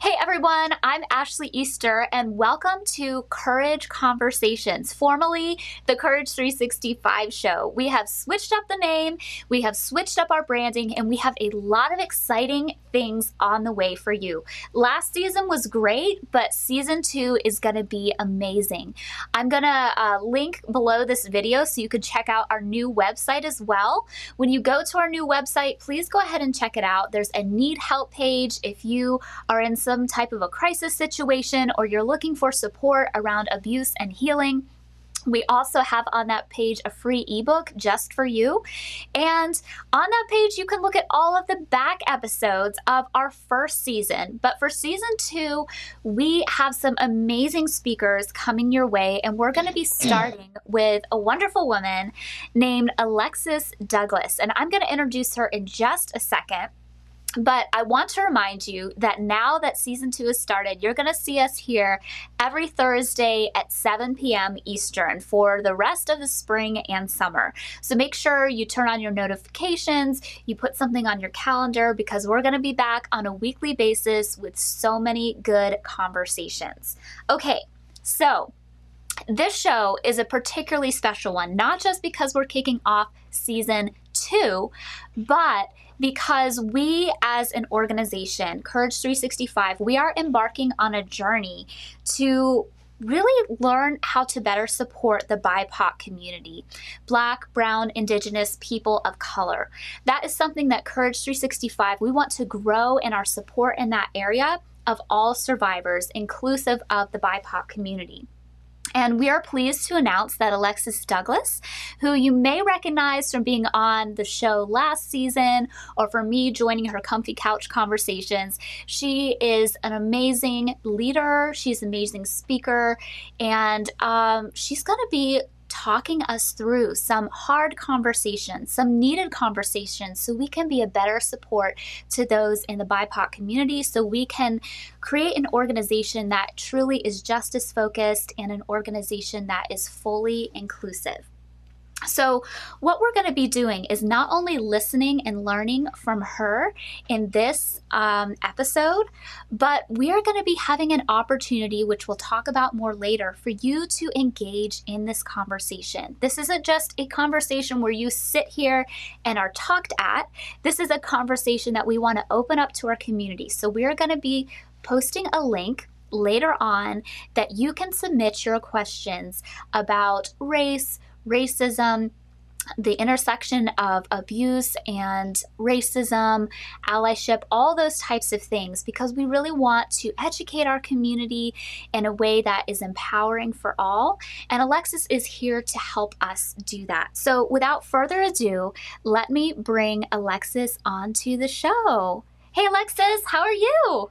Hey everyone, I'm Ashley Easter, and welcome to Courage Conversations, formerly the Courage 365 show. We have switched up the name, we have switched up our branding, and we have a lot of exciting things on the way for you. Last season was great, but season 2 is going to be amazing. I'm going to link below this video so you can check out our new website as well. When you go to our new website, please go ahead and check it out. There's a need help page if you are in some type of a crisis situation or you're looking for support around abuse and healing. We also have on that page a free ebook just for you. And on that page, you can look at all of the back episodes of our first season. But for season 2, we have some amazing speakers coming your way. And we're going to be starting with a wonderful woman named Alexis Douglas. And I'm going to introduce her in just a second. But I want to remind you that now that season 2 has started, you're going to see us here every Thursday at 7 p.m. Eastern for the rest of the spring and summer. So make sure you turn on your notifications, you put something on your calendar, because we're going to be back on a weekly basis with so many good conversations. Okay, so this show is a particularly special one, not just because we're kicking off season 2, but because we as an organization, Courage 365, we are embarking on a journey to really learn how to better support the BIPOC community, Black, Brown, Indigenous, people of color. That is something that Courage 365, we want to grow in our support in that area of all survivors, inclusive of the BIPOC community. And we are pleased to announce that Alexis Douglas, who you may recognize from being on the show last season or from me joining her Comfy Couch Conversations, she is an amazing leader, she's an amazing speaker, and she's going to be talking us through some hard conversations, some needed conversations, so we can be a better support to those in the BIPOC community, so we can create an organization that truly is justice focused and an organization that is fully inclusive. So what we're going to be doing is not only listening and learning from her in this episode, but we are going to be having an opportunity, which we'll talk about more later, for you to engage in this conversation. This isn't just a conversation where you sit here and are talked at. This is a conversation that we want to open up to our community. So we are going to be posting a link later on that you can submit your questions about race, racism, the intersection of abuse and racism, allyship, all those types of things, because we really want to educate our community in a way that is empowering for all. And Alexis is here to help us do that. So without further ado, let me bring Alexis onto the show. Hey, Alexis, how are you?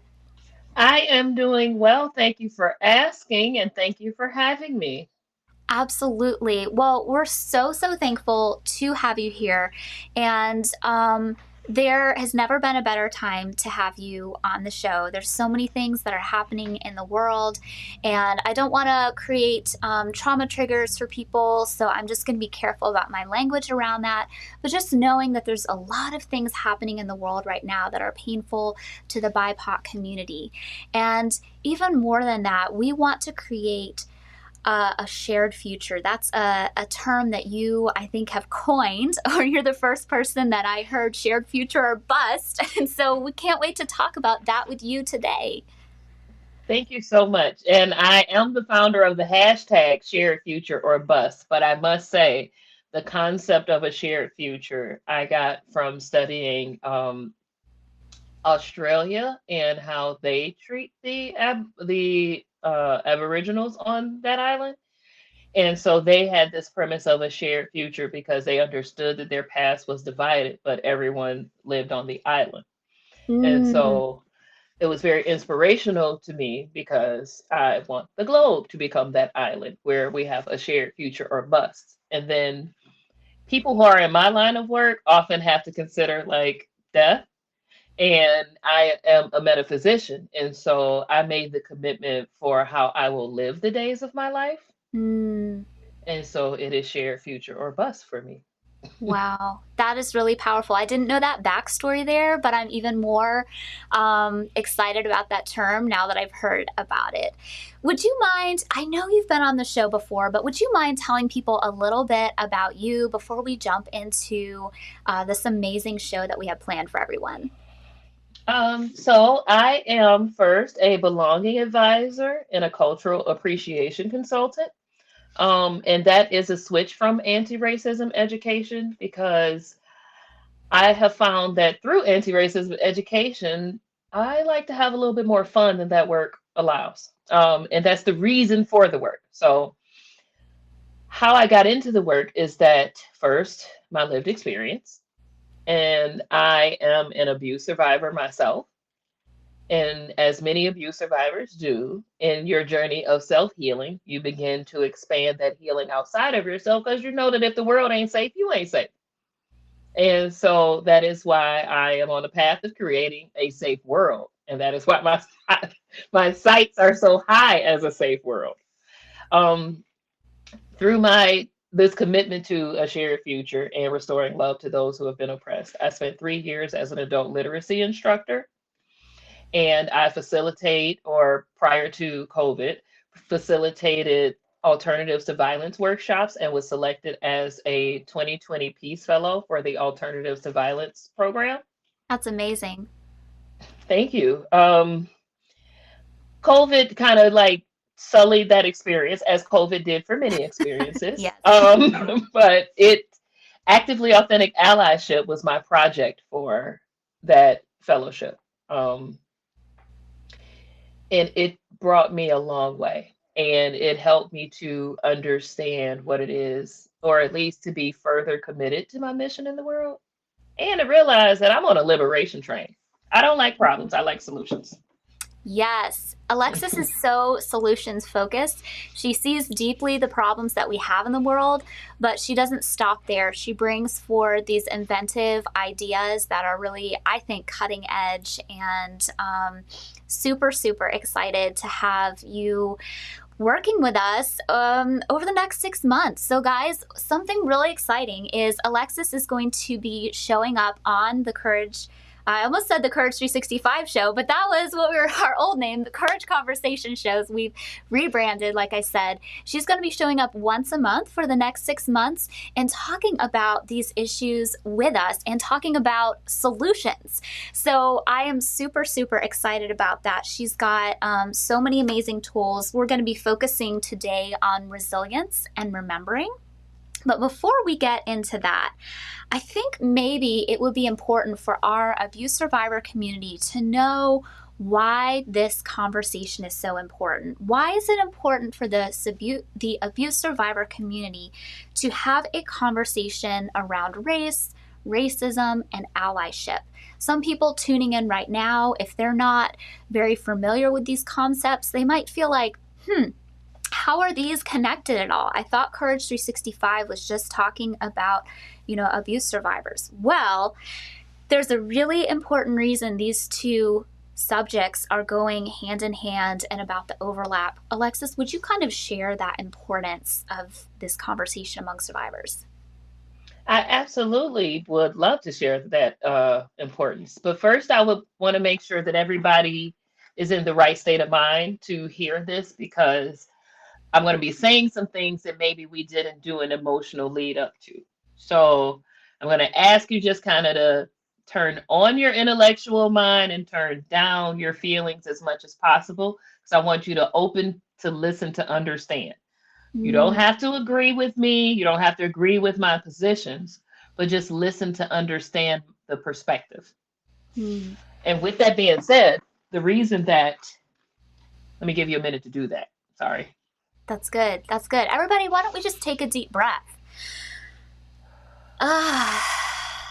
I am doing well. Thank you for asking, and thank you for having me. Absolutely. Well, we're so thankful to have you here. And there has never been a better time to have you on the show. There's so many things that are happening in the world, and I don't want to create trauma triggers for people, so I'm just going to be careful about my language around that. But just knowing that there's a lot of things happening in the world right now that are painful to the BIPOC community. And even more than that, we want to create a shared future. That's a term that you, I think, have coined, or you're the first person that I heard shared future or bust. And so we can't wait to talk about that with you today. Thank you so much. And I am the founder of the hashtag shared future or bust, but I must say the concept of a shared future I got from studying Australia and how they treat the Aboriginals on that island. And so they had this premise of a shared future because they understood that their past was divided, but everyone lived on the island. And Mm, so it was very inspirational to me because I want the globe to become that island where we have a shared future or bust. And then people who are in my line of work often have to consider like death. And I am a metaphysician. And so I made the commitment for how I will live the days of my life. mm. And so it is shared future or bust for me. Wow. That is really powerful. I didn't know that backstory there, but I'm even more excited about that term now that I've heard about it. Would you mind? I know you've been on the show before, but would you mind telling people a little bit about you before we jump into this amazing show that we have planned for everyone? So I am first a belonging advisor and a cultural appreciation consultant. And that is a switch from anti-racism education because I have found that through anti-racism education, I like to have a little bit more fun than that work allows. And that's the reason for the work. So how I got into the work is that first, my lived experience, and I am an abuse survivor myself. And as many abuse survivors do in your journey of self healing, you begin to expand that healing outside of yourself because you know that if the world ain't safe, you ain't safe. And so that is why I am on the path of creating a safe world. And that is why my sights are so high as a safe world. Um, through my this commitment to a shared future and restoring love to those who have been oppressed, I spent 3 years as an adult literacy instructor, and I facilitate, or prior to COVID, facilitated alternatives to violence workshops and was selected as a 2020 Peace Fellow for the Alternatives to Violence program. That's amazing. Thank you. COVID kind of like sullied that experience, as COVID did for many experiences. Yes. But it actively authentic allyship was my project for that fellowship. Um, and it brought me a long way. And it helped me to understand what it is, or at least to be further committed to my mission in the world, and to realize that I'm on a liberation train. I don't like problems, I like solutions. Yes. Alexis is so solutions focused. She sees deeply the problems that we have in the world, but she doesn't stop there. She brings forward these inventive ideas that are really, I think, cutting edge, and super, super excited to have you working with us over the next 6 months. So, guys, something really exciting is Alexis is going to be showing up on the Courage. I almost said the Courage 365 show, but that was what we were our old name, the Courage Conversation shows. We've rebranded, like I said. She's going to be showing up once a month for the next 6 months and talking about these issues with us and talking about solutions. So I am super, super excited about that. She's got so many amazing tools. We're going to be focusing today on resilience and remembering. But before we get into that, I think maybe it would be important for our abuse survivor community to know why this conversation is so important. Why is it important for the abuse survivor community to have a conversation around race, racism, and allyship? Some people tuning in right now, if they're not very familiar with these concepts, they might feel like, how are these connected at all? I thought Courage 365 was just talking about, abuse survivors. Well, there's a really important reason these two subjects are going hand in hand and about the overlap. Alexis, would you kind of share that importance of this conversation among survivors? I absolutely would love to share that importance. But first, I would want to make sure that everybody is in the right state of mind to hear this, because I'm going to be saying some things that maybe we didn't do an emotional lead up to. So I'm going to ask you just kind of to turn on your intellectual mind and turn down your feelings as much as possible. Because I want you to open to listen to understand. You don't Mm, have to agree with me. You don't have to agree with my positions, but just listen to understand the perspective. mm. And with that being said, the reason that, let me give you a minute to do that. Sorry. That's good. That's good. Everybody, why don't we just take a deep breath? Ah.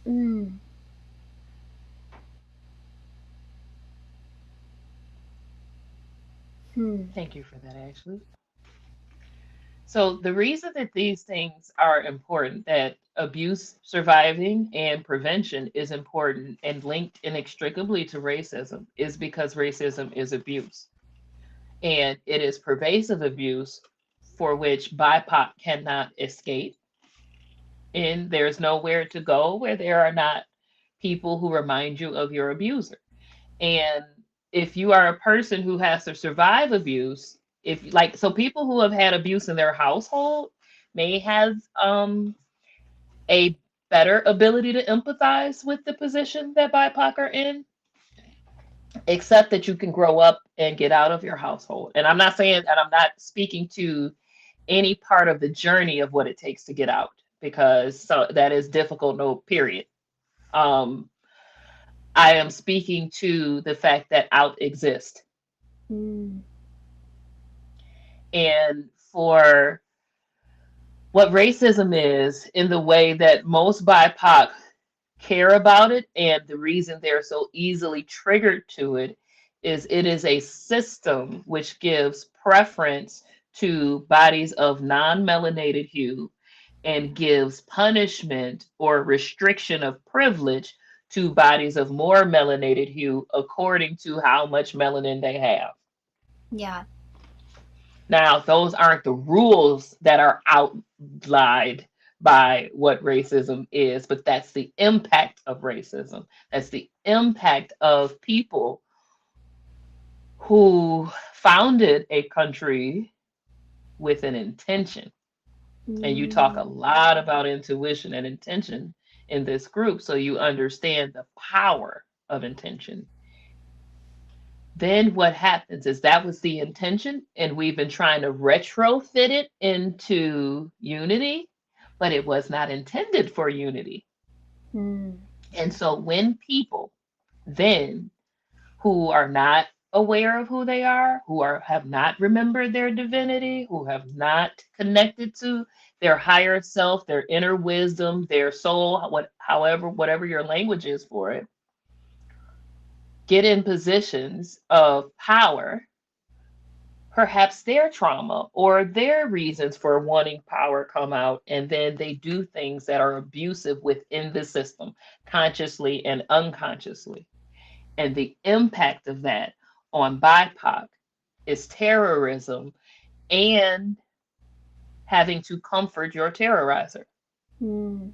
Mm. Hmm. Thank you for that, Ashley. So the reason that these things are important, that abuse surviving and prevention is important and linked inextricably to racism, is because racism is abuse. And it is pervasive abuse for which BIPOC cannot escape. And there's nowhere to go where there are not people who remind you of your abuser. And if you are a person who has to survive abuse, if like so people who have had abuse in their household may have a better ability to empathize with the position that BIPOC are in, except that you can grow up and get out of your household. And I'm not saying, and I'm not speaking to any part of the journey of what it takes to get out, because so that is difficult, no period. Um, I am speaking to the fact that out exists. Mm. And for what racism is in the way that most BIPOC care about it, and the reason they're so easily triggered to it is a system which gives preference to bodies of non-melanated hue and gives punishment or restriction of privilege to bodies of more melanated hue according to how much melanin they have. Yeah. Now, those aren't the rules that are outlined by what racism is, but that's the impact of racism. That's the impact of people who founded a country with an intention. And you talk a Mm. lot about intuition and intention in this group, so you understand the power of intention. Then what happens is that was the intention, and we've been trying to retrofit it into unity, but it was not intended for unity. Mm. And so when people then who are not aware of who they are, who are have not remembered their divinity, who have not connected to their higher self, their inner wisdom, their soul, whatever your language is for it, get in positions of power, perhaps their trauma or their reasons for wanting power come out, and then they do things that are abusive within the system, consciously and unconsciously. And the impact of that on BIPOC is terrorism and having to comfort your terrorizer, Mm.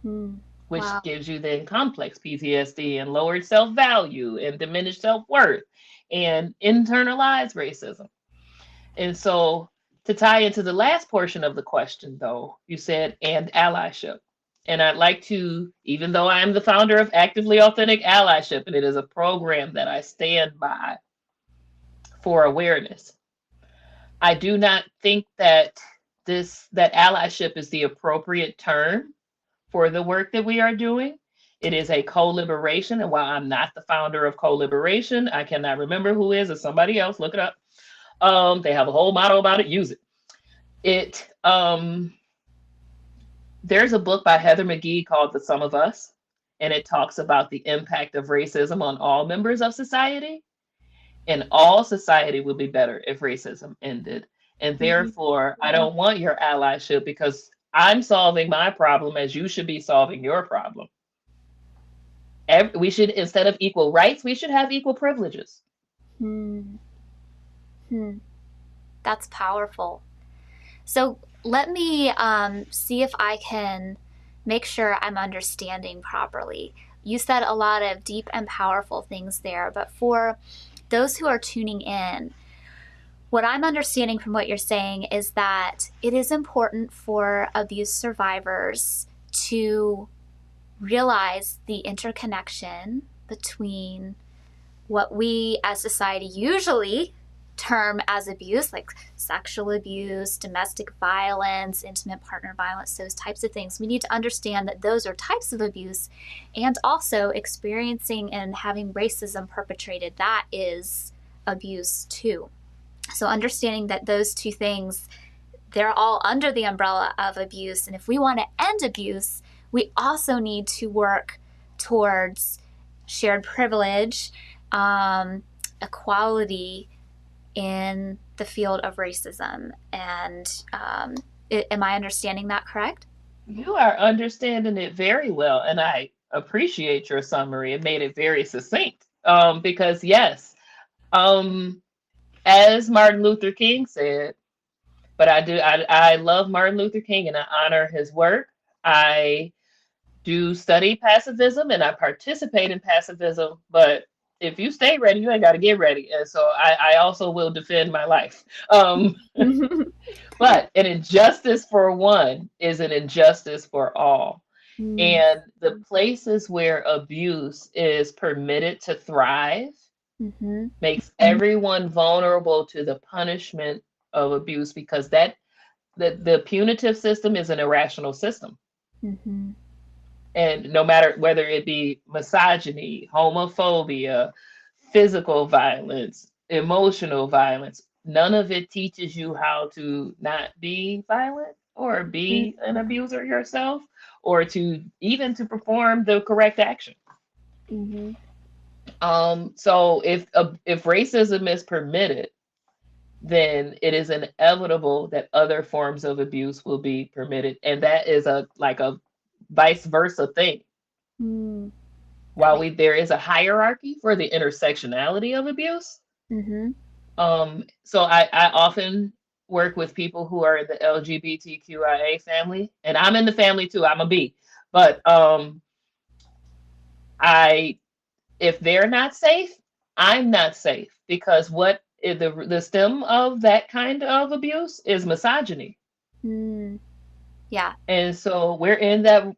Mm. which Wow. gives you then complex PTSD and lowered self value and diminished self worth and internalized racism. And so, to tie into the last portion of the question, though, you said, and allyship. And I'd like to, even though I am the founder of Actively Authentic Allyship, and it is a program that I stand by for awareness, I do not think that that allyship is the appropriate term for the work that we are doing. It is a co-liberation, and while I'm not the founder of co-liberation, I cannot remember who is, or somebody else, look it up. They have a whole motto about it, use it. There's a book by Heather McGhee called The Sum of Us, and it talks about the impact of racism on all members of society, and all society would be better if racism ended. And Mm. therefore, I don't want your allyship because I'm solving my problem as you should be solving your problem. We should, instead of equal rights, we should have equal privileges. Mm. Mm. That's powerful. So let me see if I can make sure I'm understanding properly. You said a lot of deep and powerful things there, but for those who are tuning in, what I'm understanding from what you're saying is that it is important for abuse survivors to realize the interconnection between what we as society usually term as abuse, like sexual abuse, domestic violence, intimate partner violence, those types of things. We need to understand that those are types of abuse, and also experiencing and having racism perpetrated, that is abuse too. So understanding that those two things, they're all under the umbrella of abuse. And if we want to end abuse, we also need to work towards shared privilege, equality in the field of racism. And am I understanding that correct? You are understanding it very well, and I appreciate your summary. It made it very succinct. Because yes, um, as Martin Luther King said, but I love Martin Luther King and I honor his work. I do study pacifism and I participate in pacifism, but if you stay ready, you ain't got to get ready. And so I also will defend my life. But an injustice for one is an injustice for all. Mm, And the places where abuse is permitted to thrive mm-hmm, makes everyone vulnerable to the punishment of abuse because the punitive system is an irrational system. mm-hmm, And no matter whether it be misogyny, homophobia, physical violence, emotional violence, none of it teaches you how to not be violent or be an abuser yourself or to even to perform the correct action. mm-hmm, So if racism is permitted, then it is inevitable that other forms of abuse will be permitted, and that is a vice versa thing. mm, that While makes. there is a hierarchy for the intersectionality of abuse, Mm-hmm, so I often work with people who are in the LGBTQIA family, and I'm in the family too. I'm a B, but I if they're not safe, I'm not safe because the stem of that kind of abuse is misogyny. mm, yeah. And so we're in that,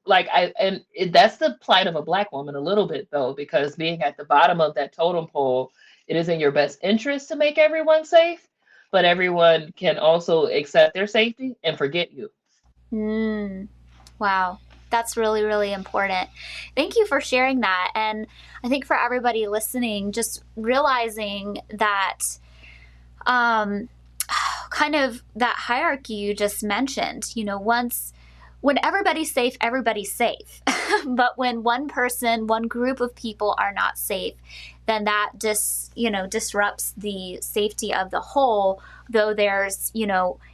that's the plight of a Black woman a little bit though, because being at the bottom of that totem pole, it is in your best interest to make everyone safe, but everyone can also accept their safety and forget you. Mm, wow. That's really, really important. Thank you for sharing that. And I think for everybody listening, just realizing that um, kind of that hierarchy you just mentioned, when everybody's safe, everybody's safe. But when one person, one group of people are not safe, then that disrupts the safety of the whole, though there's,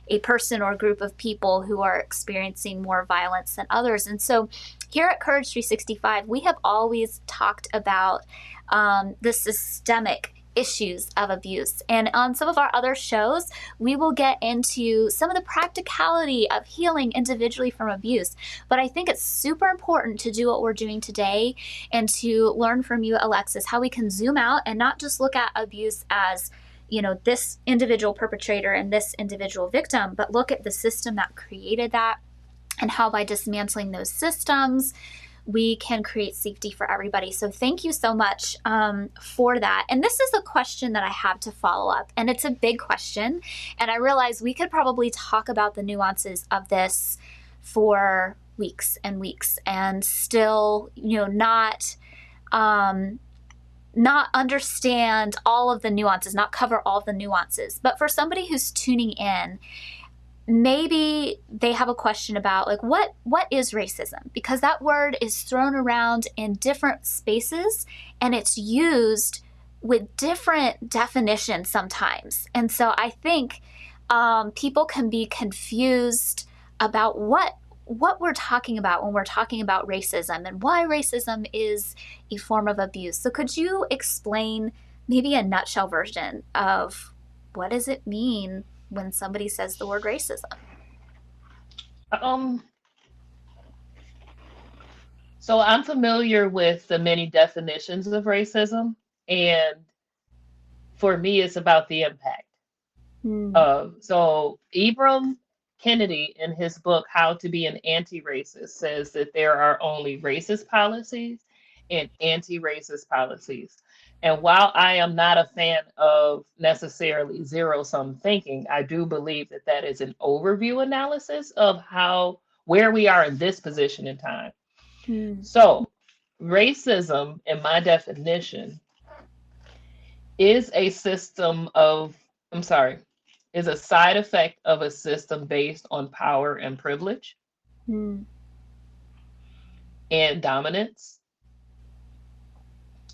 a person or group of people who are experiencing more violence than others. And so here at Courage 365, we have always talked about the systemic issues of abuse. And on some of our other shows, we will get into some of the practicality of healing individually from abuse. But I think it's super important to do what we're doing today and to learn from you, Alexis, how we can zoom out and not just look at abuse as this individual perpetrator and this individual victim, but look at the system that created that and how by dismantling those systems, we can create safety for everybody. So thank you so much for that. And this is a question that I have to follow up, and it's a big question. And I realize we could probably talk about the nuances of this for weeks and weeks and still, not understand all of the nuances, not cover all of the nuances. But for somebody who's tuning in, maybe they have a question about like what is racism, because that word is thrown around in different spaces and it's used with different definitions sometimes. And so I think people can be confused about what we're talking about when we're talking about racism and why racism is a form of abuse. So could you explain maybe a nutshell version of what does it mean when somebody says the word racism? Um, so I'm familiar with the many definitions of racism, and for me, it's about the impact. Hmm. So Ibram Kennedy, in his book How to Be an Anti-Racist, says that there are only racist policies and anti-racist policies. And while I am not a fan of necessarily zero-sum thinking, I do believe that that is an overview analysis of where we are in this position in time. Hmm. So, racism, in my definition, is a system of, I'm sorry, is a side effect of a system based on power and privilege Hmm. and dominance.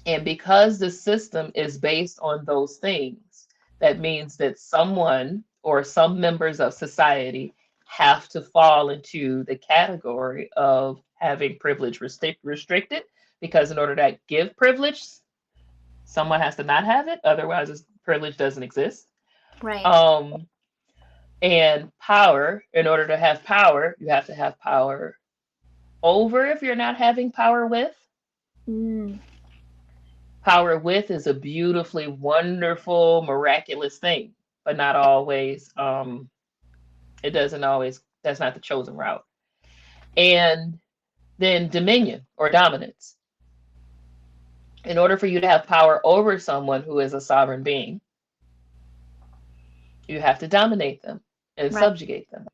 And because the system is based on those things, that means that someone or some members of society have to fall into the category of having privilege restricted, because in order to give privilege, someone has to not have it. Otherwise, privilege doesn't exist. Right. And power, in order to have power, you have to have power over if you're not having power with. Mm, Power with is a beautifully wonderful, miraculous thing, but not always. It doesn't always. That's not the chosen route. And then dominion or dominance. In order for you to have power over someone who is a sovereign being, you have to dominate them and right. subjugate them.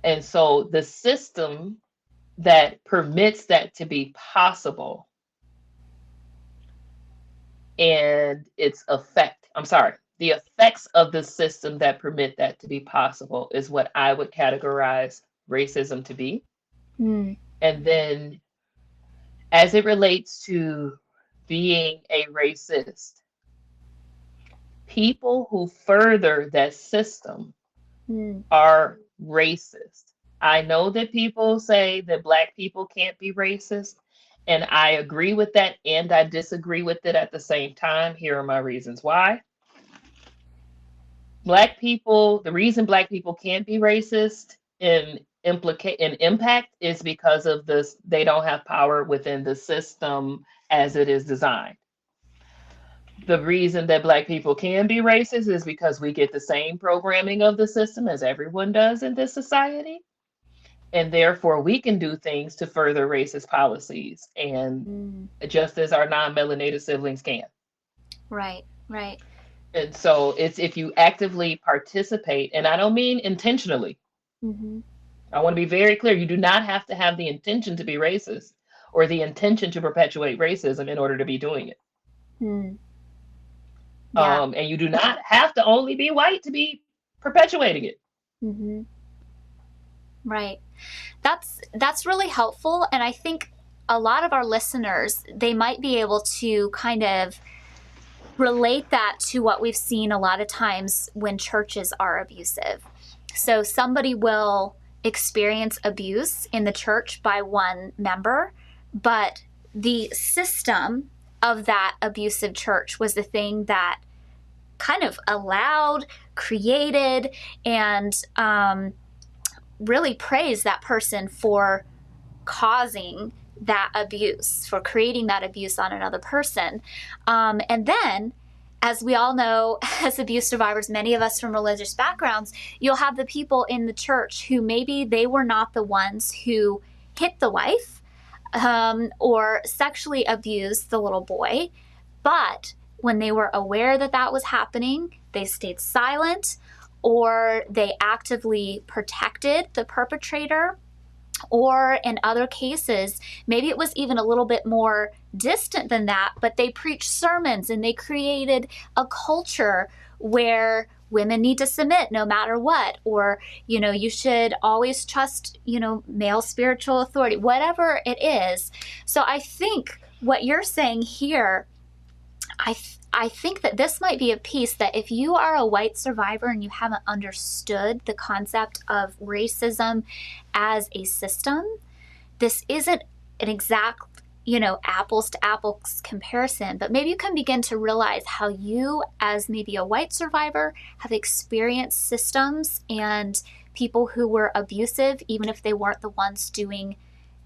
And so the system that permits that to be possible and its effect, I'm sorry, the effects of the system that permit that to be possible is what I would categorize racism to be. Mm, And then as it relates to being a racist, people who further that system mm, are racist. I know that people say that Black people can't be racist, and I agree with that and I disagree with it at the same time. Here are my reasons why. Black people, the reason Black people can't be racist in impact is because of this, they don't have power within the system as it is designed. The reason that Black people can be racist is because we get the same programming of the system as everyone does in this society. And therefore, we can do things to further racist policies, and mm. just as our non melanated siblings can. Right, right. And so it's if you actively participate, and I don't mean intentionally. Mm-hmm. I want to be very clear. You do not have to have the intention to be racist or the intention to perpetuate racism in order to be doing it. Mm. Yeah. And you do not have to only be white to be perpetuating it. Mm-hmm. Right. That's really helpful, and I think a lot of our listeners, they might be able to kind of relate that to what we've seen a lot of times when churches are abusive. So somebody will experience abuse in the church by one member, but the system of that abusive church was the thing that kind of allowed, created, and really praised that person for causing that abuse, for creating that abuse on another person. And then, as we all know, as abuse survivors, many of us from religious backgrounds, you'll have the people in the church who maybe they were not the ones who hit the wife or sexually abused the little boy, but when they were aware that that was happening, they stayed silent or they actively protected the perpetrator. Or in other cases, maybe it was even a little bit more distant than that, but they preached sermons and they created a culture where women need to submit no matter what, or, you know, you should always trust, you know, male spiritual authority, whatever it is. So I think what you're saying here, I think that this might be a piece that if you are a white survivor and you haven't understood the concept of racism as a system, this isn't an exact, you know, apples to apples comparison, but maybe you can begin to realize how you, as maybe a white survivor, have experienced systems and people who were abusive, even if they weren't the ones doing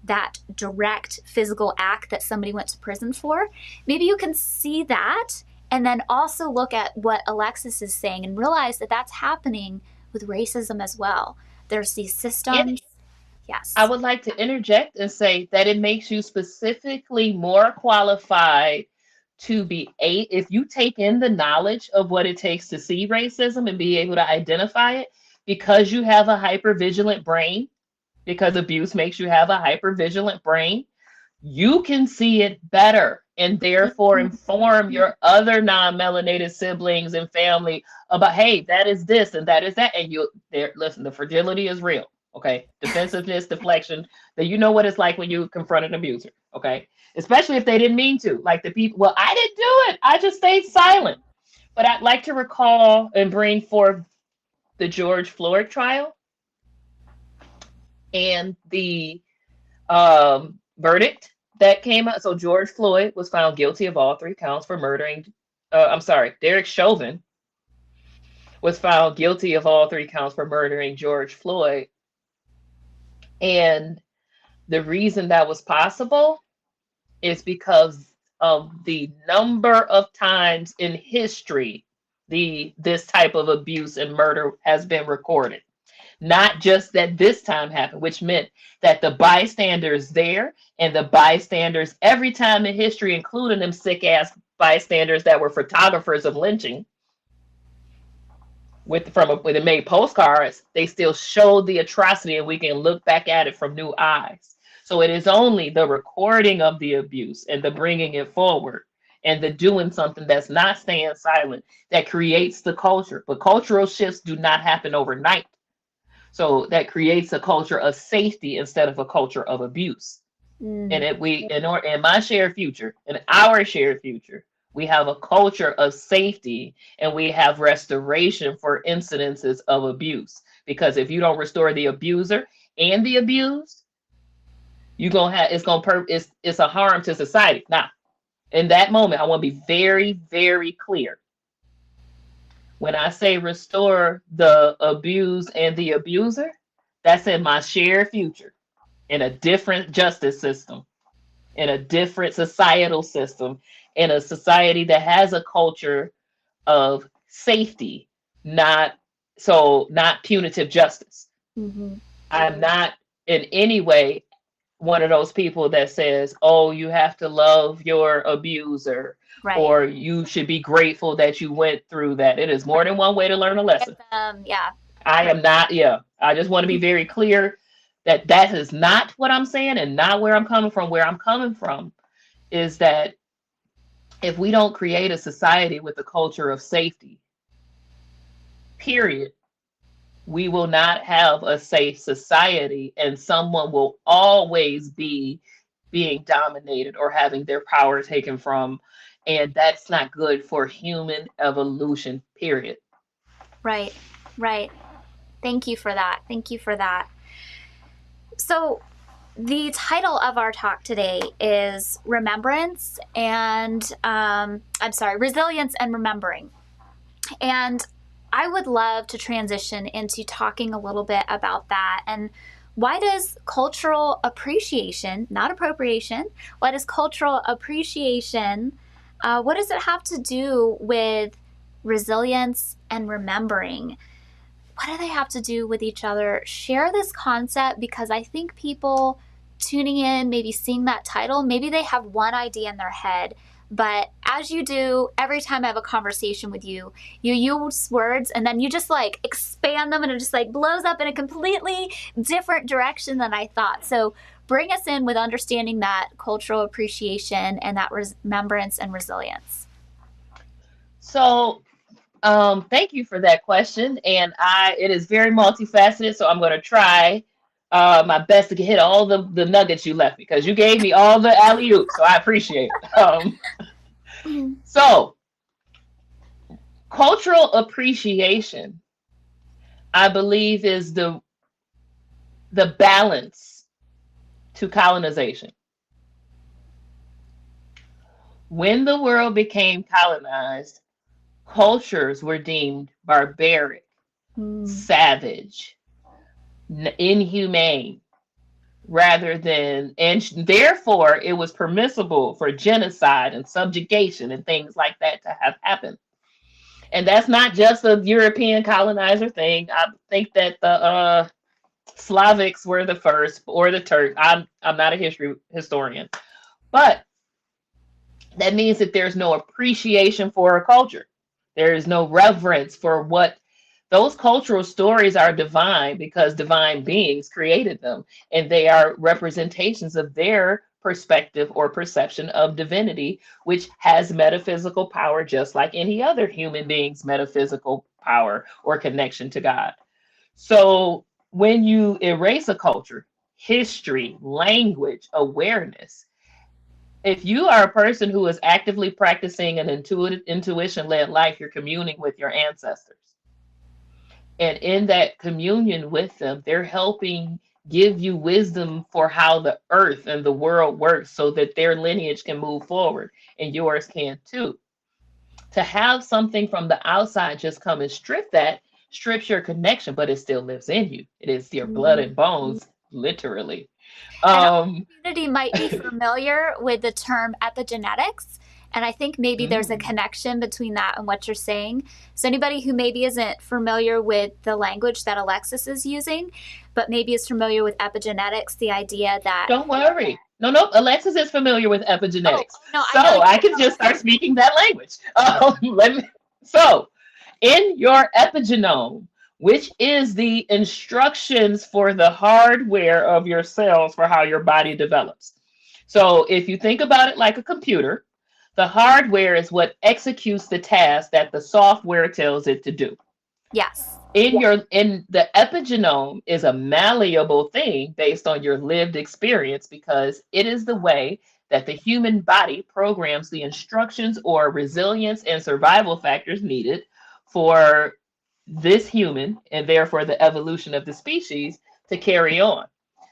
that direct physical act that somebody went to prison for. Maybe you can see that and then also look at what Alexis is saying and realize that that's happening with racism as well. There's these systems. It, I Yes. would like to interject and say that it makes you specifically more qualified to be if you take in the knowledge of what it takes to see racism and be able to identify it, because you have a hypervigilant brain, because abuse makes you have a hypervigilant brain, you can see it better and therefore inform your other non-melanated siblings and family about, hey, that is this and that is that. And you there, listen, the fragility is real. Okay. Defensiveness, deflection, that you know what it's like when you confront an abuser. Okay. Especially if they didn't mean to. Like the people, well, I didn't do it. I just stayed silent. But I'd like to recall and bring forth the George Floyd trial and the verdict that came out. So George Floyd was found guilty of all three counts for murdering. I'm sorry, Derek Chauvin was found guilty of all three counts for murdering George Floyd. And The reason that was possible is because of the number of times in history this type of abuse and murder has been recorded. Not just that this time happened, which meant that the bystanders there and the bystanders every time in history, including them sick ass bystanders that were photographers of lynching, when they made postcards, they still showed the atrocity, and we can look back at it from new eyes. So it is only the recording of the abuse and the bringing it forward and the doing something that's not staying silent that creates the culture. But cultural shifts do not happen overnight. So that creates a culture of safety instead of a culture of abuse. And if we in my shared future, in our shared future, we have a culture of safety and we have restoration for incidences of abuse. Because if you don't restore the abuser and the abused, you're gonna have it's a harm to society. Now, in that moment, I want to be very, very clear. When I say restore the abused and the abuser, that's in my shared future, in a different justice system, in a different societal system, in a society that has a culture of safety, not punitive justice. Mm-hmm. I'm not in any way one of those people that says, "Oh, you have to love your abuser." Right. Or you should be grateful that you went through that. It is more than one way to learn a lesson. Yeah. I am not, yeah. I just want to be very clear that that is not what I'm saying and not where I'm coming from. Where I'm coming from is that if we don't create a society with a culture of safety, period, we will not have a safe society, and someone will always be being dominated or having their power taken from. And that's not good for human evolution, period. Right. Right. Thank you for that. Thank you for that. So, the title of our talk today is Remembrance and, Resilience and Remembering. And I would love to transition into talking a little bit about that. And why does cultural appreciation, not appropriation, why does cultural appreciation, what does it have to do with resilience and remembering? What do they have to do with each other? Share this concept, because I think people tuning in, maybe seeing that title, maybe they have one idea in their head. But as you do, every time I have a conversation with you, you use words and then you just like expand them and it just like blows up in a completely different direction than I thought. So bring us in with understanding that cultural appreciation and that remembrance and resilience. So thank you for that question, and it is very multifaceted. So I'm going to try my best to hit all the nuggets you left because you gave me all the alley oops, so I appreciate it. So cultural appreciation, I believe, is the balance to colonization. When the world became colonized, cultures were deemed barbaric, savage, inhumane, rather than, and therefore it was permissible for genocide and subjugation and things like that to have happened. And that's not just a European colonizer thing. I think that the Slavics were the first, or the Turks. I'm not a history historian, but that means that there's no appreciation for a culture. There is no reverence for what those cultural stories are. Divine because divine beings created them, and they are representations of their perspective or perception of divinity, which has metaphysical power just like any other human being's metaphysical power or connection to God. So when you erase a culture, history, language, awareness, if you are a person who is actively practicing an intuition-led life, you're communing with your ancestors. And in that communion with them, they're helping give you wisdom for how the earth and the world works so that their lineage can move forward and yours can too. To have something from the outside just come and strips your connection, but it still lives in you. It is your blood and bones, literally. And our Um, community might be familiar with the term epigenetics. And I think maybe there's a mm, connection between that and what you're saying. So, anybody who maybe isn't familiar with the language that Alexis is using, but maybe is familiar with epigenetics, the idea that, don't worry. No, no, Alexis is familiar with oh, epigenetics. oh no, I So know I you can just start speaking that language. Let me, so, in your epigenome, which is the instructions for the hardware of your cells for how your body develops. So if you think about it like a computer, the hardware is what executes the task that the software tells it to do. yes. In the epigenome is a malleable thing based on your lived experience because it is the way that the human body programs the instructions or resilience and survival factors needed for this human and therefore the evolution of the species to carry on.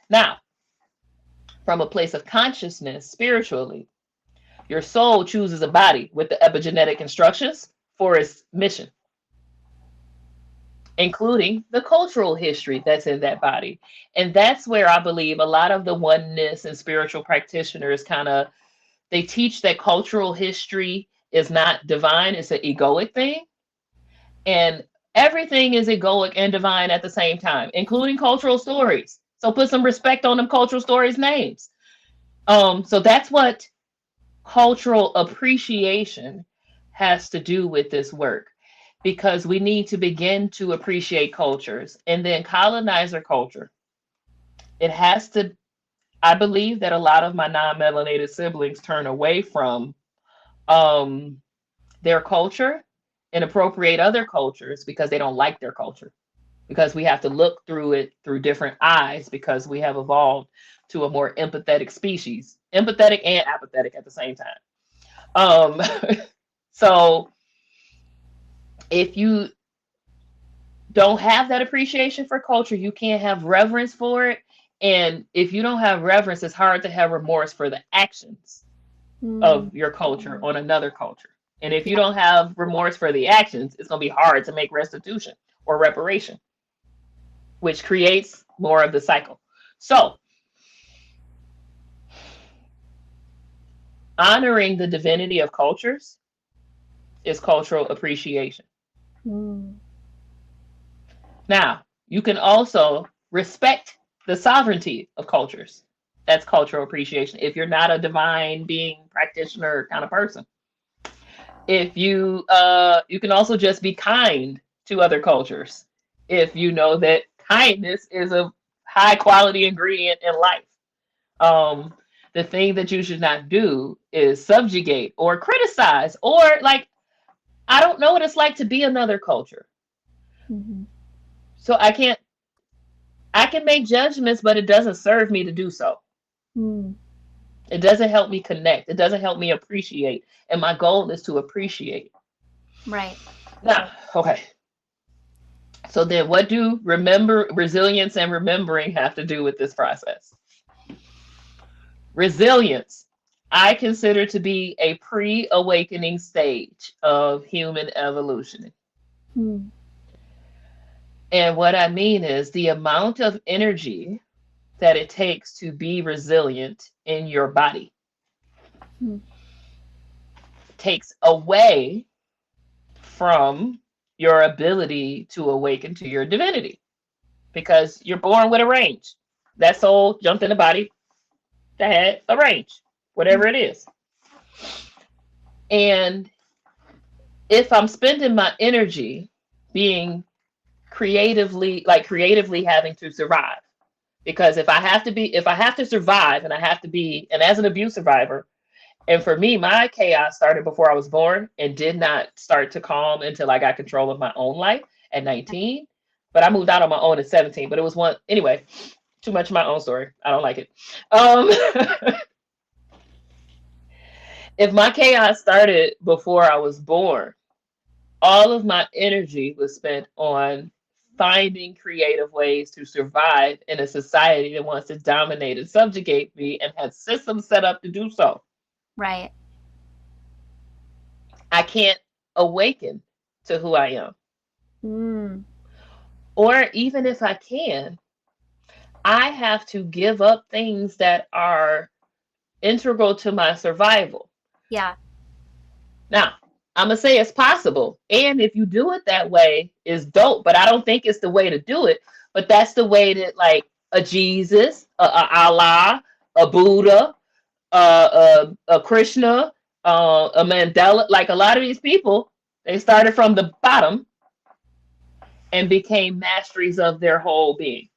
Now, from a place of consciousness spiritually, your soul chooses a body with the epigenetic instructions for its mission, including the cultural history that's in that body. And that's where I believe a lot of the oneness and spiritual practitioners kind of they teach that cultural history is not divine, it's an egoic thing. And everything is egoic and divine at the same time, including cultural stories. So put some respect on them cultural stories names. So that's what cultural appreciation has to do with this work because we need to begin to appreciate cultures and then colonizer culture. It has to, I believe that a lot of my non-melanated siblings turn away from um, their culture and appropriate other cultures because they don't like their culture. Because we have to look through it through different eyes because we have evolved to a more empathetic species, empathetic and apathetic at the same time. Um, so if you don't have that appreciation for culture, you can't have reverence for it. And if you don't have reverence, it's hard to have remorse for the actions Mm, of your culture on another culture. And if you yeah. don't have remorse for the actions, it's going to be hard to make restitution or reparation, which creates more of the cycle. So, honoring the divinity of cultures is cultural appreciation. Mm, Now, you can also respect the sovereignty of cultures. That's cultural appreciation. If you're not a divine being practitioner kind of person, if you can also just be kind to other cultures. If you know that kindness is a high quality ingredient in life. Um, the thing that you should not do is subjugate or criticize or like I don't know what it's like to be another culture. mhm, So I can make judgments, but it doesn't serve me to do so. mm, It doesn't help me connect. It doesn't help me appreciate. And my goal is to appreciate. right. Now, okay. So then what do resilience and remembering have to do with this process? Resilience, I consider to be a pre-awakening stage of human evolution. Mm, And what I mean is the amount of energy that it takes to be resilient in your body mm, takes away from your ability to awaken to your divinity because you're born with a range. That soul jumped in the body that had a range, mm, whatever it is. And if I'm spending my energy being creatively having to survive, because if I have to survive and I have to be, and as an abuse survivor, and for me, my chaos started before I was born and did not start to calm until I got control of my own life at 19. But I moved out on my own at 17. But it was one anyway. Too much of my own story. I don't like it. Um, if my chaos started before I was born, all of my energy was spent on finding creative ways to survive in a society that wants to dominate and subjugate me and has systems set up to do so. right. I can't awaken to who I am. Mm, Or even if I can, I have to give up things that are integral to my survival. Yeah. Now, I'm gonna say it's possible, and if you do it that way, it's dope. But I don't think it's the way to do it. But that's the way that, like, a Jesus, a Allah, a Buddha, a Krishna, a Mandela, like a lot of these people, they started from the bottom and became masteries of their whole being.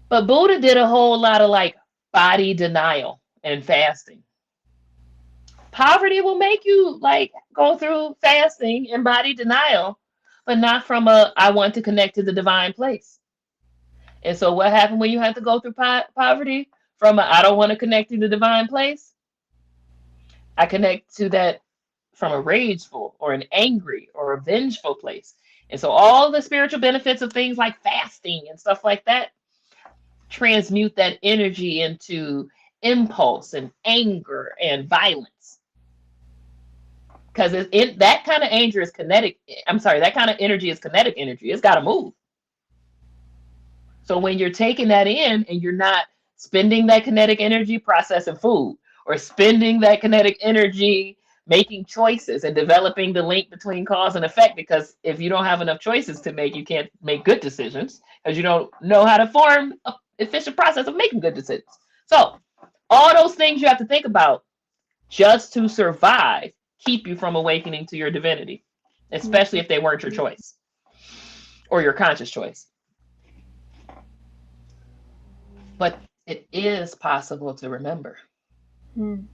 But Buddha did a whole lot of like body denial and fasting. Poverty will make you like go through fasting and body denial, but not from a I want to connect to the divine place. And so what happened when you had to go through poverty? From a I don't want to connect to the divine place, I connect to that from a rageful or an angry or a vengeful place. And so all the spiritual benefits of things like fasting and stuff like that transmute that energy into impulse and anger and violence. Because that kind of anger is kinetic. I'm sorry, that kind of energy is kinetic energy. It's got to move. So when you're taking that in and you're not spending that kinetic energy processing food, or spending that kinetic energy making choices and developing the link between cause and effect, because if you don't have enough choices to make, you can't make good decisions because you don't know how to form an efficient process of making good decisions. So all those things you have to think about just to survive keep you from awakening to your divinity, especially if they weren't your choice or your conscious choice. But it is possible to remember. Mm.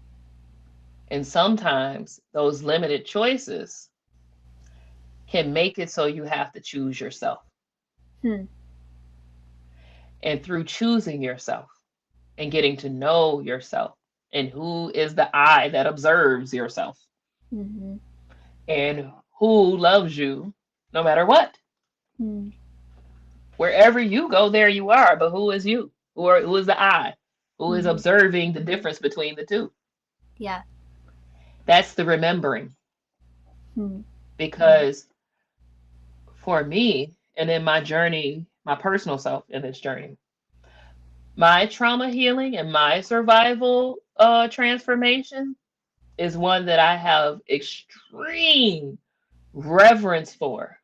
And sometimes those limited choices can make it so you have to choose yourself. Mm. And through choosing yourself and getting to know yourself and who is the I that observes yourself, Mm-hmm. and who loves you no matter what. Mm. Wherever you go, there you are. But who is you? Who is the I? Who is observing the difference between the two? Yeah. That's the remembering. Mm. Because for me, and in my journey, my personal self in this journey, my trauma healing and my survival transformation is one that I have extreme reverence for.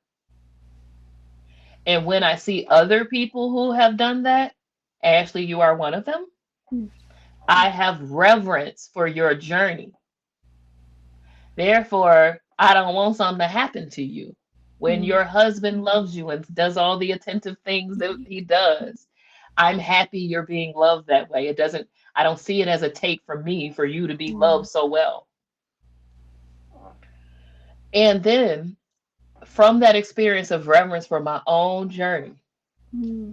And when I see other people who have done that, Ashley, you are one of them. Mm. I have reverence for your journey. Therefore, I don't want something to happen to you. When your husband loves you and does all the attentive things that he does, I'm happy you're being loved that way. I don't see it as a take from me for you to be loved so well. And then from that experience of reverence for my own journey,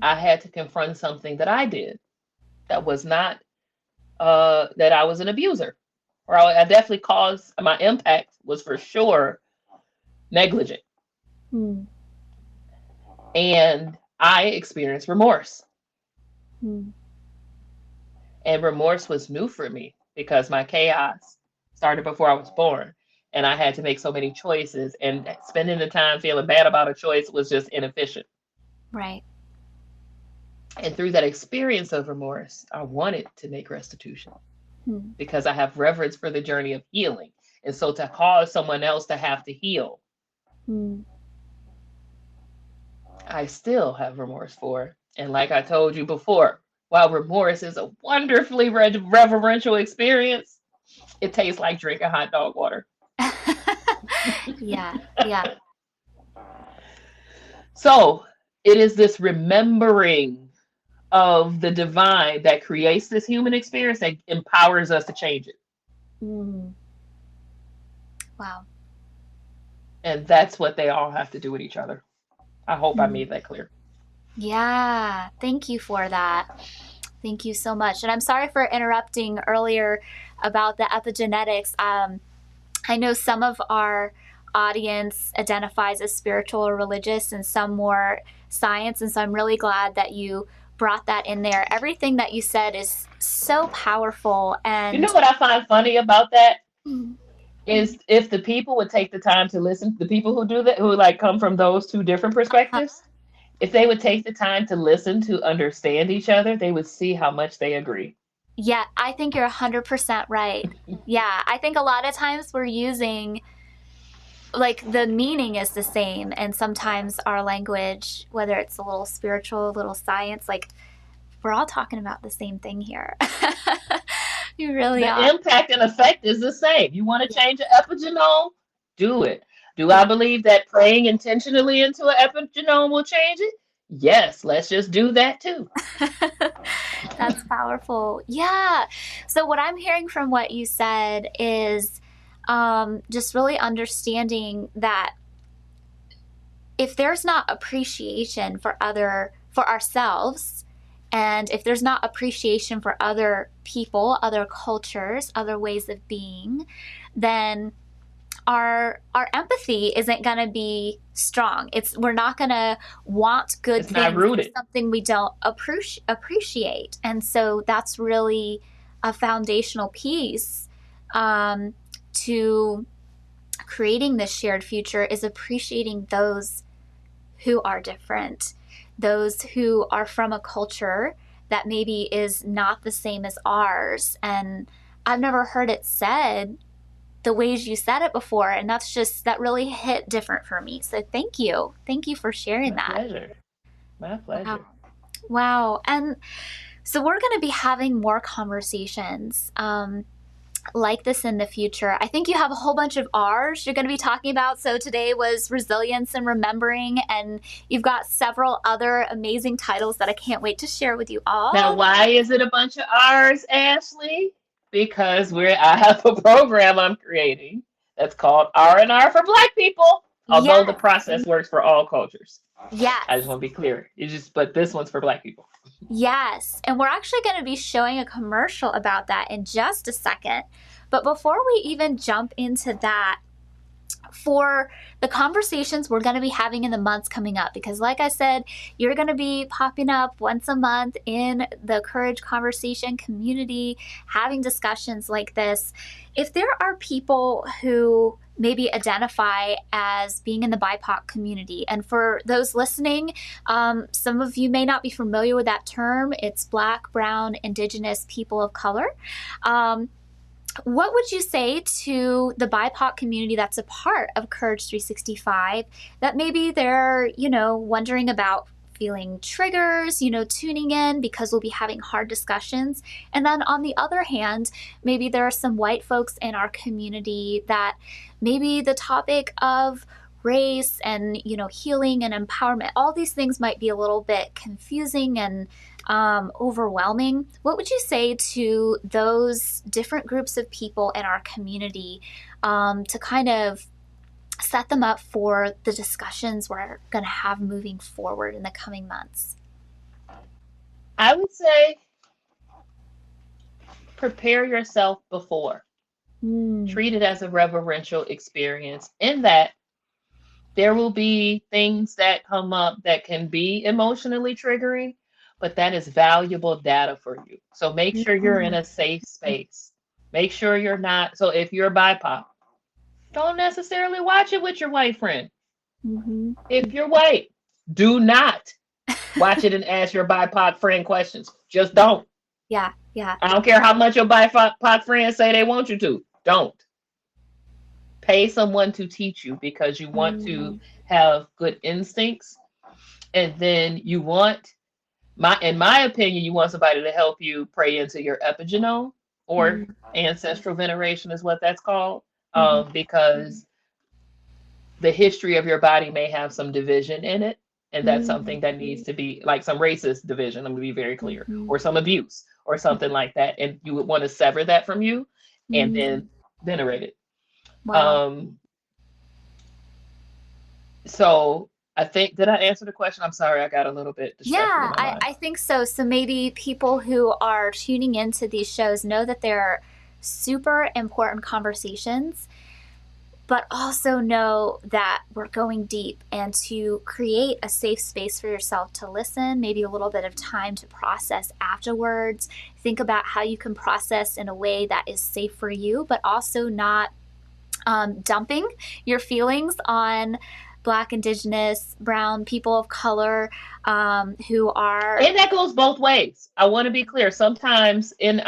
I had to confront something that I did that was not, that I was an abuser. Or I definitely caused, my impact was for sure negligent. Mm. And I experienced remorse. Mm. And remorse was new for me because my chaos started before I was born. And I had to make so many choices, and spending the time feeling bad about a choice was just inefficient. Right. And through that experience of remorse, I wanted to make restitution because I have reverence for the journey of healing. And so to cause someone else to have to heal, I still have remorse for. And like I told you before, while remorse is a wonderfully reverential experience, it tastes like drinking hot dog water. Yeah. Yeah. So it is this remembering of the divine that creates this human experience that empowers us to change it. Mm. Wow. And that's what they all have to do with each other. I hope I made that clear. Yeah. Thank you for that. Thank you so much. And I'm sorry for interrupting earlier about the epigenetics. I know some of our audience identifies as spiritual or religious and some more science. And so I'm really glad that you brought that in there. Everything that you said is so powerful. And you know what I find funny about that? Is if the people would take the time to listen, the people who do that, who like come from those two different perspectives, If they would take the time to listen to understand each other, they would see how much they agree. Yeah, I think you're 100% right. Yeah, I think a lot of times we're using, like, the meaning is the same, and sometimes our language, whether it's a little spiritual, a little science, like, we're all talking about the same thing here. You really The are. impact and effect is the same. You want to Yeah, change an epigenome? Do it. Do I yeah. believe that praying intentionally into an epigenome will change it? Yes, let's just do that too. That's powerful. Yeah. So, what I'm hearing from what you said is just really understanding that if there's not appreciation for ourselves, and if there's not appreciation for other people, other cultures, other ways of being, then our empathy isn't going to be strong. It's We're not going to want good It's not things for rooted. something we don't appreciate. And so that's really a foundational piece, to creating this shared future, is appreciating those who are different, those who are from a culture that maybe is not the same as ours. And I've never heard it said the ways you said it before, and that really hit different for me. So thank you for sharing My that. pleasure. My Wow. pleasure. Wow. And so we're going to be having more conversations like this in the future. I think you have a whole bunch of R's you're going to be talking about. So today was resilience and remembering, and you've got several other amazing titles that I can't wait to share with you Now, all. why is it a bunch of R's, Ashley? Because I have a program I'm creating that's called R&R for Black people. Although the Yes. process works for all cultures. I just Yes. want to be clear. But this one's for Black people. Yes, and we're actually going to be showing a commercial about that in just a second. But before we even jump into that, for the conversations we're going to be having in the months coming up, because like I said, you're going to be popping up once a month in the Courage Conversation community, having discussions like this. If there are people who maybe identify as being in the BIPOC community, and for those listening, some of you may not be familiar with that term. It's Black, Brown, Indigenous people of color. What would you say to the BIPOC community that's a part of Courage 365, that maybe they're, wondering about feeling triggers, tuning in because we'll be having hard discussions? And then on the other hand, maybe there are some white folks in our community that maybe the topic of race and, healing and empowerment, all these things might be a little bit confusing and overwhelming. What would you say to those different groups of people in our community, to kind of set them up for the discussions we're going to have moving forward in the coming months? I would say prepare yourself before. Mm, Treat it as a reverential experience, in that there will be things that come up that can be emotionally triggering, but that is valuable data for you. So make sure you're in mm, a safe space. Make sure you're not. So if you're BIPOC, don't necessarily watch it with your white friend. mhm. If you're white, do not watch it and ask your BIPOC friend questions. Just don't. Yeah, yeah. I don't care how much your BIPOC friends say they want you to. Don't. Pay someone to teach you, because you want to Mm, have good instincts, and then you want, in my opinion, you want somebody to help you pray into your epigenome, or mm, ancestral veneration is what that's called, mhm, because the history of your body may have some division in it, and that's mm, something that needs to be, like, some racist division, I'm going to be very clear, mhm, or some abuse or something like that, and you would want to sever that from you and mm. then venerate it. Wow. um so I think, did I answer the question? I'm sorry, I got a little bit Yeah, distracted in my mind. I think so. So maybe people who are tuning into these shows know that they're super important conversations, but also know that we're going deep, and to create a safe space for yourself to listen, maybe a little bit of time to process afterwards. Think about how you can process in a way that is safe for you, but also not dumping your feelings on Black, Indigenous, Brown, people of color who are. And that goes both ways. I want to be clear. Sometimes in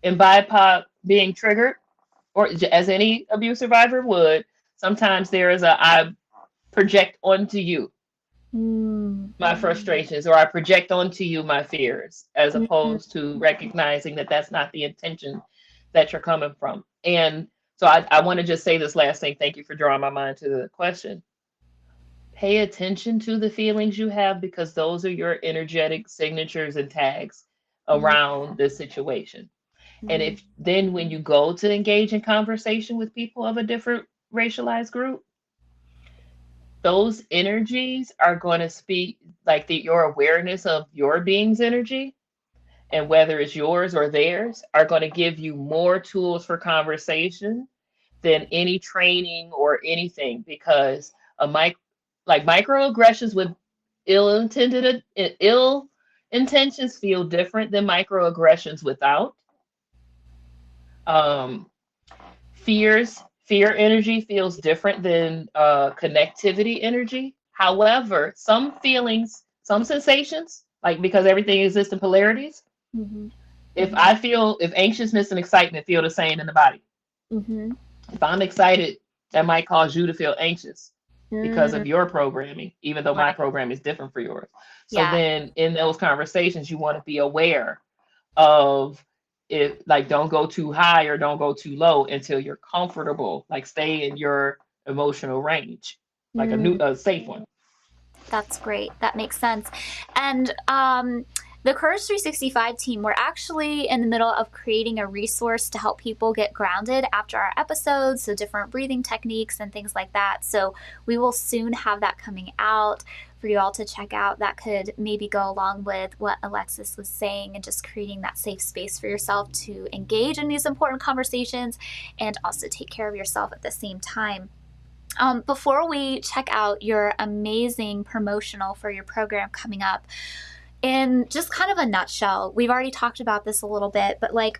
in BIPOC being triggered, or as any abuse survivor would, sometimes there is I project onto you my frustrations, or I project onto you my fears, as opposed to recognizing that that's not the intention that you're coming from. And so I want to just say this last thing. Thank you for drawing my mind to the question. Pay attention to the feelings you have, because those are your energetic signatures and tags around this situation. And if then when you go to engage in conversation with people of a different racialized group, those energies are going to speak, like your awareness of your being's energy, and whether it's yours or theirs, are going to give you more tools for conversation than any training or anything. Because microaggressions with ill intentions feel different than microaggressions without. Fear energy feels different than connectivity energy. However, some feelings, some sensations, like, because everything exists in polarities. If anxiousness and excitement feel the same in the body. If I'm excited, that might cause you to feel anxious because of your programming, even though my program is different for yours. So then in those conversations, you want to be aware of it, like, don't go too high or don't go too low until you're comfortable, like stay in your emotional range, like a safe one. That's great. That makes sense. And the Courage 365 team, we're actually in the middle of creating a resource to help people get grounded after our episodes, so different breathing techniques and things like that. So we will soon have that coming out for you all to check out. That could maybe go along with what Alexis was saying, and just creating that safe space for yourself to engage in these important conversations and also take care of yourself at the same time. Before we check out your amazing promotional for your program coming up, in just kind of a nutshell, we've already talked about this a little bit, but like,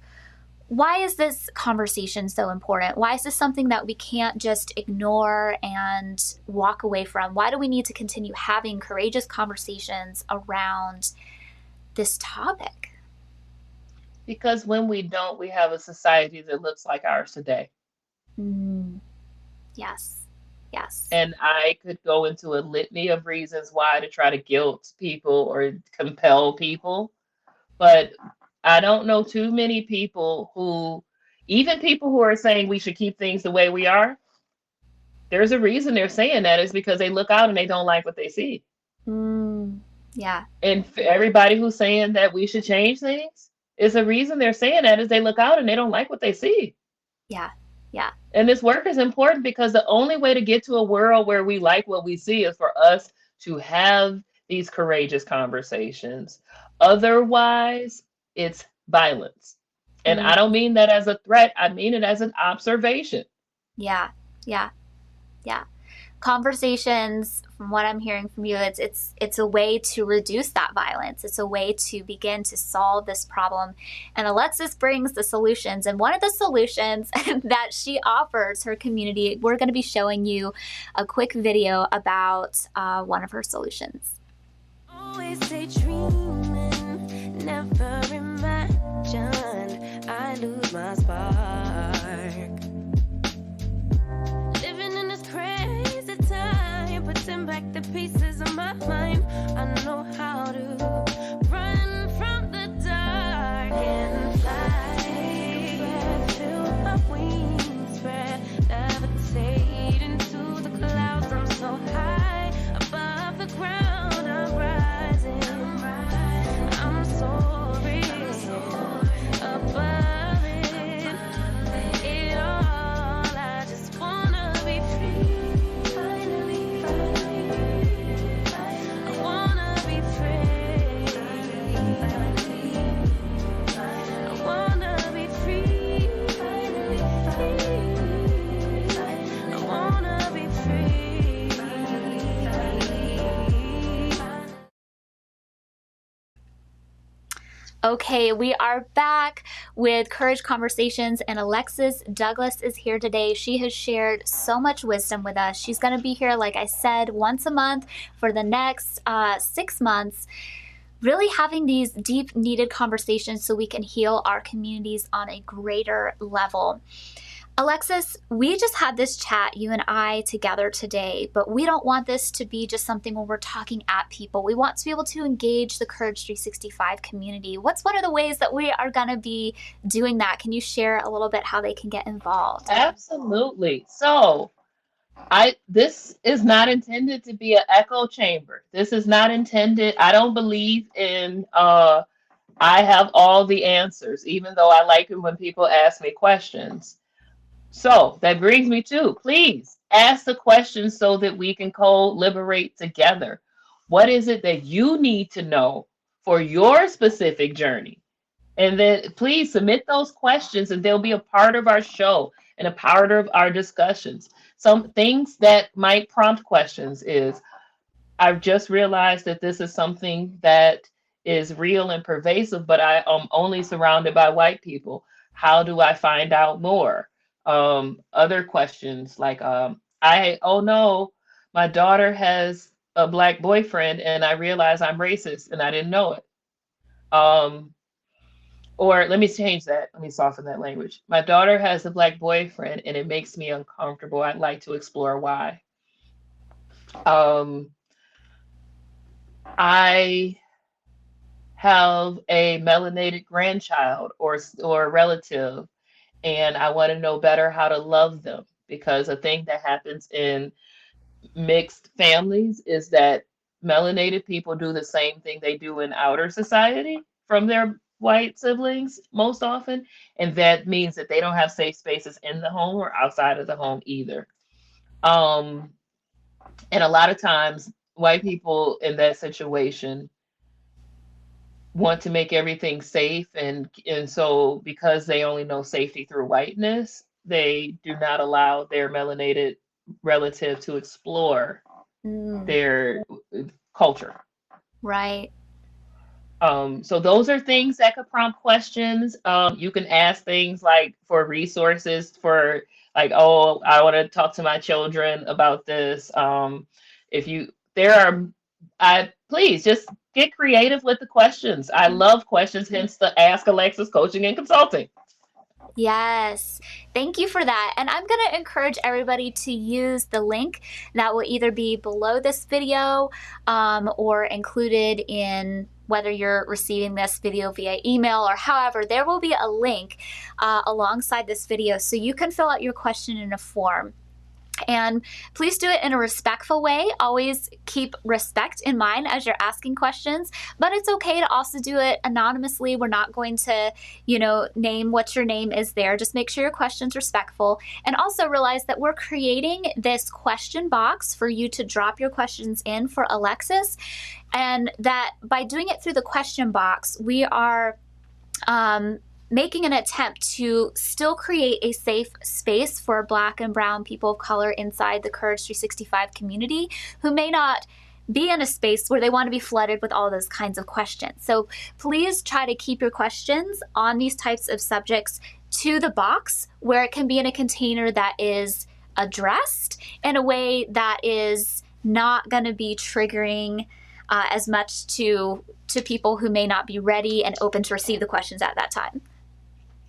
why is this conversation so important? Why is this something that we can't just ignore and walk away from? Why do we need to continue having courageous conversations around this topic? Because when we don't, we have a society that looks like ours today. Yes. Yes. And I could go into a litany of reasons why to try to guilt people or compel people. But I don't know too many people who, even people who are saying we should keep things the way we are, there's a reason they're saying that, is because they look out and they don't like what they see. Yeah. And for everybody who's saying that we should change things, is a reason they're saying that is they look out and they don't like what they see. Yeah. Yeah. And this work is important, because the only way to get to a world where we like what we see is for us to have these courageous conversations. Otherwise, it's violence. And I don't mean that as a threat. I mean it as an observation. Yeah. Yeah. Yeah. Conversations, from what I'm hearing from you, it's a way to reduce that violence. It's a way to begin to solve this problem. And Alexis brings the solutions. And one of the solutions that she offers her community, we're going to be showing you a quick video about one of her solutions. Always stay dreaming, never imagine I lose my spark. Living in this crazy time, putting back the pieces of my mind. I know how to run from the dark and fly. Feel my wings spread, levitate into the clouds. I'm so high above the ground. I'm rising. I'm soaring above it. Okay, we are back with Courage Conversations, and Alexis Douglas is here today. She has shared so much wisdom with us. She's going to be here, like I said, once a month for the next 6 months, really having these deep, needed conversations so we can heal our communities on a greater level. Alexis, we just had this chat, you and I, together today, but we don't want this to be just something where we're talking at people. We want to be able to engage the Courage 365 community. What's one of the ways that we are going to be doing that? Can you share a little bit how they can get involved? Absolutely. So, this is not intended to be an echo chamber. This is not intended. I don't believe in I have all the answers, even though I like it when people ask me questions. So that brings me to, please ask the questions so that we can co-liberate together. What is it that you need to know for your specific journey? And then please submit those questions and they'll be a part of our show and a part of our discussions. Some things that might prompt questions is, I've just realized that this is something that is real and pervasive, but I am only surrounded by white people. How do I find out more? Other questions like, oh no, my daughter has a black boyfriend and I realize I'm racist and I didn't know it. Or let me change that. Let me soften that language. My daughter has a black boyfriend and it makes me uncomfortable. I'd like to explore why. Um, I have a melanated grandchild or relative, and I want to know better how to love them because a thing that happens in mixed families is that melanated people do the same thing they do in outer society from their white siblings most often, and that means that they don't have safe spaces in the home or outside of the home either. Um, and a lot of times, white people in that situation want to make everything safe, and so because they only know safety through whiteness, they do not allow their melanated relative to explore Mm, their culture. right. So those are things that could prompt questions. You can ask things like for resources for like, oh, I want to talk to my children about this. If you there are I please just get creative with the questions. I love questions, hence the Ask Alexis Coaching and Consulting. Yes, thank you for that. And I'm going to encourage everybody to use the link that will either be below this video or included in whether you're receiving this video via email or however, there will be a link alongside this video so you can fill out your question in a form. And please do it in a respectful way. Always keep respect in mind as you're asking questions, but it's okay to also do it anonymously. We're not going to, name what your name is there. Just make sure your question's respectful. And also realize that we're creating this question box for you to drop your questions in for Alexis. And that by doing it through the question box, we are making an attempt to still create a safe space for Black and Brown people of color inside the Courage 365 community who may not be in a space where they want to be flooded with all those kinds of questions. So please try to keep your questions on these types of subjects to the box where it can be in a container that is addressed in a way that is not going to be triggering as much to people who may not be ready and open to receive the questions at that time.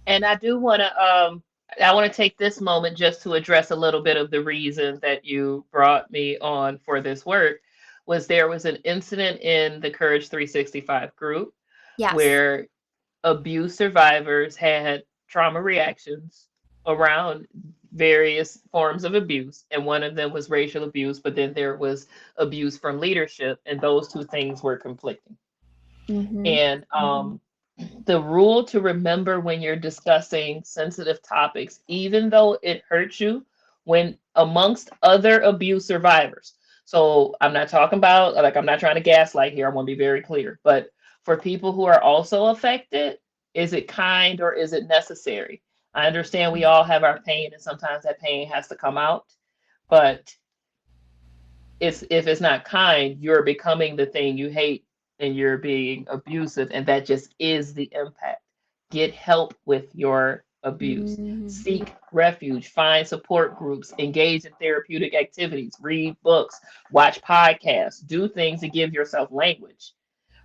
And I do want to I want to take this moment just to address a little bit of the reason that you brought me on for this work. There was an incident in the Courage 365 group Yes. where abuse survivors had trauma reactions around various forms of abuse, and one of them was racial abuse, but then there was abuse from leadership, and those two things were conflicting. Mm-hmm. And the rule to remember when you're discussing sensitive topics, even though it hurts you, when amongst other abuse survivors. So I'm not talking about, like, I'm not trying to gaslight here. I want to be very clear. But for people who are also affected, is it kind or is it necessary? I understand we all have our pain and sometimes that pain has to come out. But if it's not kind, you're becoming the thing you hate and you're being abusive, and that just is the impact. Get help with your abuse. Seek refuge, find support groups, engage in therapeutic activities, read books, watch podcasts, do things to give yourself language.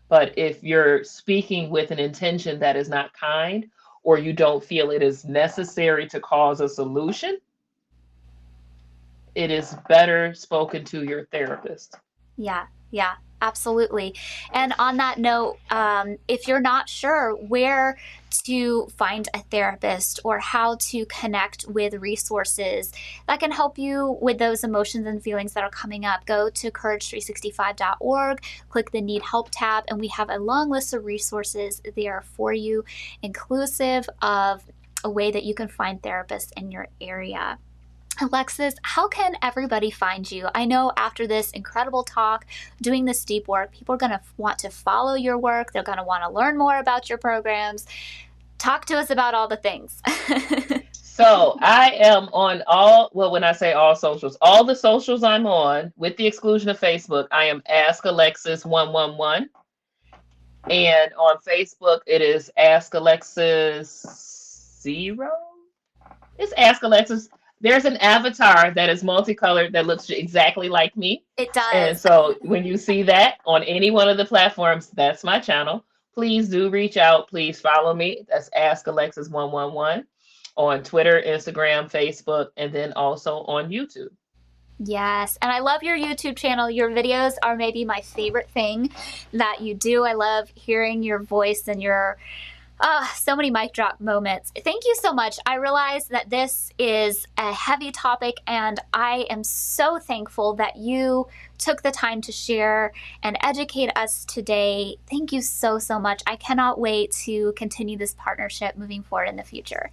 But if you're speaking with an intention that is not kind, or you don't feel it is necessary to cause a solution, it is better spoken to your therapist. Yeah, absolutely. And on that note, if you're not sure where to find a therapist or how to connect with resources that can help you with those emotions and feelings that are coming up, go to courage365.org, click the Need Help tab, and we have a long list of resources there for you, inclusive of a way that you can find therapists in your area. Alexis, how can everybody find you? I know after this incredible talk, doing this deep work, people are going to want to follow your work. They're going to want to learn more about your programs. Talk to us about all the things. So I am on all, well, when I say all socials, all the socials I'm on, with the exclusion of Facebook, I am Ask Alexis 111. And on Facebook, it is Ask Alexis 0. It's Ask Alexis. There's an avatar that is multicolored that looks exactly like me. It does. And so when you see that on any one of the platforms, that's my channel. Please do reach out. Please follow me. That's Ask Alexis 111 on Twitter, Instagram, Facebook, and then also on YouTube. Yes, and I love your YouTube channel. Your videos are maybe my favorite thing that you do. I love hearing your voice and your so many mic drop moments. Thank you so much. I realize that this is a heavy topic, and I am so thankful that you took the time to share and educate us today. Thank you so, so much. I cannot wait to continue this partnership moving forward in the future.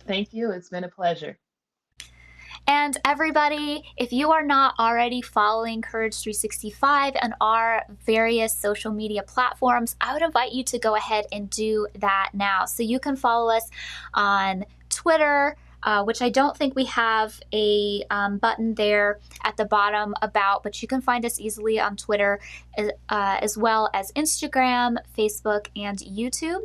Thank you. It's been a pleasure. And everybody, if you are not already following Courage 365 and our various social media platforms, I would invite you to go ahead and do that now. So you can follow us on Twitter, which I don't think we have a button there at the bottom about, but you can find us easily on Twitter, as well as Instagram, Facebook, and YouTube.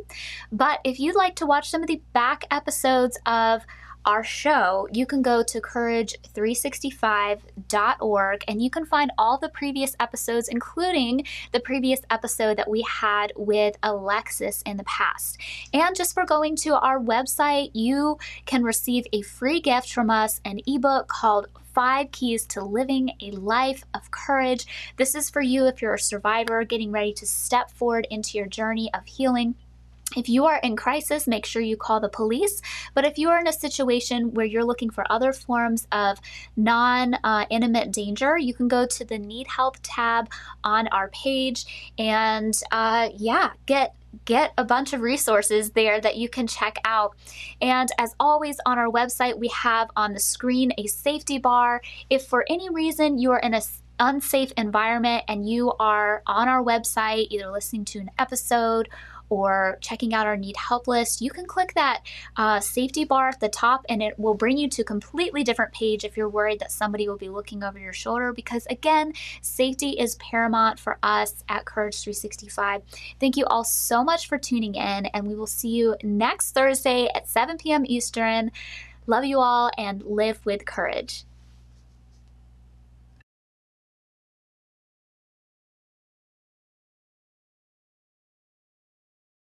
But if you'd like to watch some of the back episodes of our show, you can go to courage365.org and you can find all the previous episodes, including the previous episode that we had with Alexis in the past. And just for going to our website, you can receive a free gift from us, an ebook called 5 Keys to Living a Life of Courage. This is for you if you're a survivor getting ready to step forward into your journey of healing. If you are in crisis, make sure you call the police. But if you are in a situation where you're looking for other forms of non-intimate danger, you can go to the Need Help tab on our page and get a bunch of resources there that you can check out. And as always, on our website, we have on the screen a safety bar. If for any reason you are in a unsafe environment and you are on our website, either listening to an episode or checking out our Need Help list, you can click that safety bar at the top and it will bring you to a completely different page if you're worried that somebody will be looking over your shoulder, because again, safety is paramount for us at Courage 365. Thank you all so much for tuning in, and we will see you next Thursday at 7 p.m. Eastern. Love you all and live with courage.